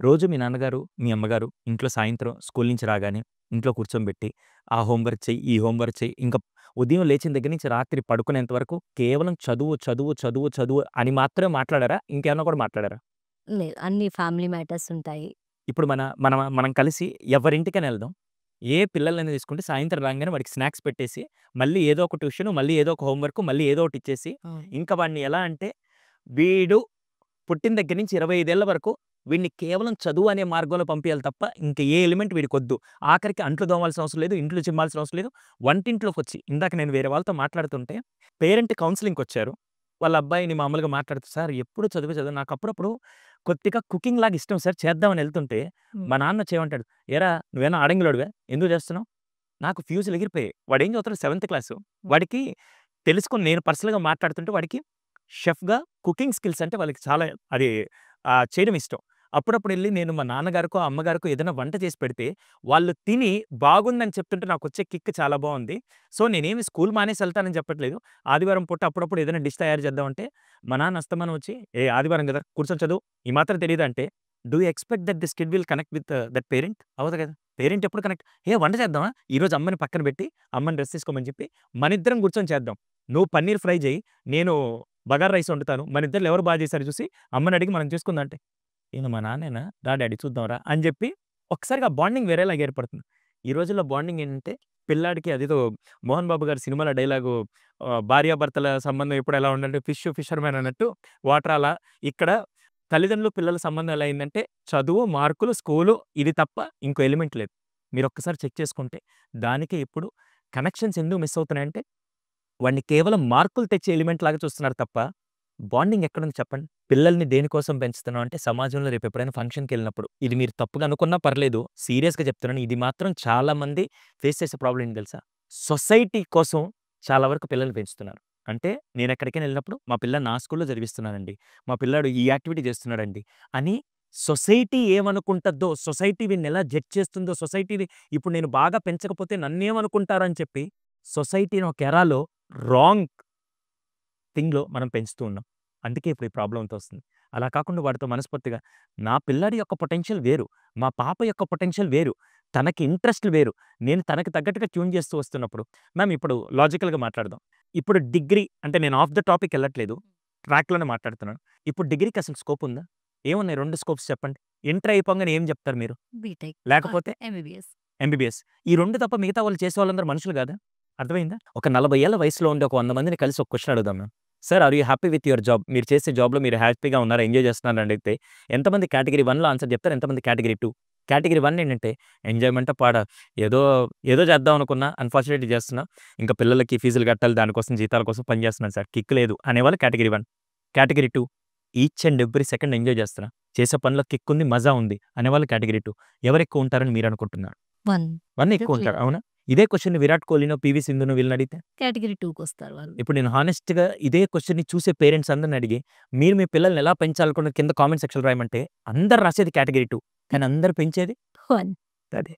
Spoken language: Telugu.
రోజు మీ నాన్నగారు, మీ అమ్మగారు ఇంట్లో సాయంత్రం స్కూల్ నుంచి రాగానే ఇంట్లో కూర్చోబెట్టి, ఆ హోంవర్క్ చెయ్యి, ఈ హోంవర్క్ చెయ్యి, ఇంక ఉదయం లేచిన దగ్గర నుంచి రాత్రి పడుకునేంత వరకు కేవలం చదువు, చదువు, చదువు, చదువు అని మాత్రమే మాట్లాడారా? ఇంకేమన్నా కూడా మాట్లాడారా? లేదు. అన్ని ఫ్యామిలీ మ్యాటర్స్ ఉంటాయి. ఇప్పుడు మనం కలిసి ఎవరింటికైనా ఎళ్దాం. ఏ పిల్లలైనా తీసుకుంటే సాయంత్రం రాంగానే వాడికి స్నాక్స్ పెట్టేసి, మళ్ళీ ఏదో ఒక ట్యూషను, మళ్ళీ ఏదో ఒక హోంవర్క్, మళ్ళీ ఏదో ఒకటి ఇచ్చేసి, అవును. ఇంక వాడిని ఎలా అంటే వీడు పుట్టిన దగ్గర నుంచి 25 ఏళ్ల వరకు వీడిని కేవలం చదువు అనే మార్గంలో పంపియాలి తప్ప, ఇంక ఏ ఎలిమెంట్ వీడికొద్దు. ఆఖరికి అంట్లు తోమాల్సిన అవసరం లేదు, ఇంట్లు చిమ్మాల్సిన అవసరం లేదు. వంటింట్లోకొచ్చి ఇందాక నేను వేరే వాళ్ళతో మాట్లాడుతుంటే పేరెంట్ కౌన్సెలింగ్‌కొచ్చారు. వాళ్ళ అబ్బాయిని మామూలుగా మాట్లాడుతూ, "సార్ ఎప్పుడు చదువే చదువు. నాకు అప్పుడప్పుడు కొద్దిగా కుకింగ్ లాగా ఇష్టం సార్ చేద్దామని ఎళ్తుంటే" హ్మ్. మా నాన్న వచ్చి ఏమంటాడు, "ఏరా నువ్వేమైనా ఆడంగిలోడివా? ఎందుకు చేస్తున్నావు?" నాకు ఫ్యూజులు ఎగిరిపోయాయి. వాడేం చదువుతాడు సెవెంత్ క్లాసు. వాడికి తెలుసుకొని నేను పర్సనల్‌గా మాట్లాడుతుంటే వాడికి షెఫ్‌గా కుకింగ్ స్కిల్స్ అంటే వాళ్ళకి చాలా అది చేయడం ఇష్టం. అప్పుడప్పుడు ఎళ్లి నేను మా నాన్నగారికో, అమ్మగారికో ఏదైనా వంట చేసి పెడితే వాళ్ళు తిని బాగుందని చెప్తుంటే నాకొచ్చే కిక్ చాలా బావుంది. సో, నేనేమి స్కూల్ మానేసి ఎళ్తానని చెప్పట్లేదు. ఆదివారం పూట అప్పుడప్పుడు ఏదైనా డిష్ తయారు చేద్దామంటే మా నాన్న అస్తమానం వచ్చి, "ఏ ఆదివారం కదా! కూర్చొని చదువు. ఈ మాత్రం తెలీదా" అంటే, do you expect that this kid will connect with that parent? అవ్వదు కదా! పేరెంట్ ఎప్పుడు కనెక్ట్ వంట చేద్దామా? ఈరోజు అమ్మని పక్కన పెట్టి, అమ్మని రెస్ట్ తీసుకోమని చెప్పి, మనిద్దరం కూర్చొని చేద్దాం. నువ్వు పన్నీర్ ఫ్రై చెయ్యి. నేను బగారా రైస్ వండుతాను. మనిద్దరిలో ఎవరు చేశారో చూసి అమ్మని అడిగి మనం చేసుకుందాం అంటే, ఈయన మా నాన్నేనా? రా డాడీ చూద్దాం రా అని చెప్పి ఒక్కసారిగా బాండింగ్ వేరేలాగా ఏర్పడుతుంది. ఈ రోజుల్లో బాండింగ్ ఏంటంటే పిల్లాడికి అదేదో 'మోహన్ బాబు' గారి సినిమాలో డైలాగు భార్యాభర్తల సంబంధం ఎప్పుడు ఎలా ఉండంటే ఫిషర్‌మ్యాన్ అన్నట్టు వాటర్ అలా ఇక్కడ తల్లిదండ్రులు, పిల్లల సంబంధం ఎలా అయిందంటే చదువు, మార్కులు, స్కూలు ఇది తప్ప ఇంకో ఎలిమెంట్ లేదు. మీరొక్కసారి చెక్ చేసుకుంటే దానికే ఇప్పుడు కనెక్షన్స్ ఎందుకు మిస్ అవుతున్నాయంటే వాడిని కేవలం మార్కులు తెచ్చే ఎలిమెంట్ లాగా చూస్తున్నారు తప్ప, బాండింగ్ ఎక్కడుంది చెప్పండి? పిల్లల్ని దేనికోసం పెంచుతున్నాం అంటే సమాజంలో రేపు ఎప్పుడైనా ఫంక్షన్‌కెళ్ళినప్పుడు, ఇది మీరు తప్పుగా అనుకున్నా పర్లేదు. సీరియస్‌గా చెప్తున్నాను. ఇది మాత్రం చాలా మంది ఫేస్ చేసే ప్రాబ్లమ్ ఏంటి తెలుసా? సొసైటీ కోసం చాలా వరకు పిల్లల్ని పెంచుతున్నారు. అంటే నేనెక్కడికైనా ఎళ్ళినప్పుడు మా పిల్లాడిని నా స్కూల్‌లో చదివిస్తున్నానండి. మా పిల్లాడు ఈ యాక్టివిటీ చేస్తున్నాడండి అని సొసైటీ ఏమనుకుంటద్దో, సొసైటీ వీడినెలా జడ్జ్ చేస్తుందో, సొసైటీని ఇప్పుడు నేను బాగా పెంచకపోతే నన్నేమనుకుంటారని చెప్పి సొసైటీని ఒక ఎరాలో రాంగ్ థింగ్‌లో మనం పెంచుతూ ఉన్నాం. అందుకే ఇప్పుడు ఈ ప్రాబ్లమ్ అంతా వస్తుంది. అలా కాకుండా వాడితో మనస్ఫూర్తిగా నా పిల్లాడి యొక్క పొటెన్షియల్ వేరు. మా పాప యొక్క పొటెన్షియల్ వేరు. తనకి ఇంట్రెస్ట్‌లు వేరు. నేను తనకి తగ్గట్టుగా ట్యూన్ చేస్తూ వస్తున్నప్పుడు మ్యామ్ ఇప్పుడు లాజికల్‌గా మాట్లాడదాం. ఇప్పుడు డిగ్రీ అంటే నేను ఆఫ్ ద టాపిక్ ఎళ్ళట్లేదు. ట్రాక్‌లోనే మాట్లాడుతున్నాను. ఇప్పుడు డిగ్రీకి అసలు స్కోప్ ఉందా? ఏమున్నాయి 2 స్కోప్స్ చెప్పండి. ఇంటర్ అయిపోంగానే ఏం చెప్తారు మీరు? బీటెక్ ఆర్ లేకపోతే ఎంబీబీఎస్. ఎంబీబీఎస్. ఈ 2 తప్ప మిగతా వాళ్ళు చేసేవాళ్ళందరూ మనుషులు గాదా? అర్థమైందా? ఒక 40 ఏళ్ల వయసులో ఉండే ఒక 100 మందిని కలిసి ఒక క్వెషన్ అడుగుదాం ma'am. Sir are you happy with your job? మీరు చేసే జాబ్‌లో మీరు హ్యాపీగా ఉన్నారా? ఎంజాయ్ చేస్తున్నారా? అని అడిగితే ఎంతమంది కేటగరీ 1లో ఆన్సర్ చెప్తారు? ఎంతమంది కేటగరీ 2? కేటగరీ 1 ఏంటంటే ఎంజాయ్‌మెంటా పాడా? ఏదో ఏదో చేద్దాం అనుకున్నా అన్‌ఫార్చునేట్‌లీ చేస్తున్నా. ఇంకా పిల్లలకి ఫీజులు కట్టాలి. దానికోసం జీతాల కోసం పని చేస్తున్నాను సార్. కిక్ లేదు అనేవాళ్ళు category 1. Category 2 each and every second enjoy చేస్తున్నా. చేసే పనిలో కిక్ ఉంది, మజా ఉంది అనేవాళ్ళు కేటగరీ 2. ఎవరెక్కువ ఉంటారని మీరనుకుంటున్నారు? 1 1 ఎక్కువుంటారు. డెఫినెట్‌లీ. అవునా? ఇదే క్వెషన్‌ని 'విరాట్ కోహ్లీనో, పీవీ సింధునో' వీళ్ళని అడిగితే? కేటగరీ 2కొస్తారు వాళ్ళు. ఇప్పుడు నేను హానెస్ట్‌గా ఇదే క్వెషన్‌ని చూసే పేరెంట్స్ అందరిని అడిగి, మీరు మీ పిల్లల్ని ఎలా పెంచాలనుకున్నది కింద కామెంట్ సెక్షన్‌లో రాయమంటే, అందరూ రాసేది కేటగరీ 2. కానీ అందరూ పెంచేది 1. అదే.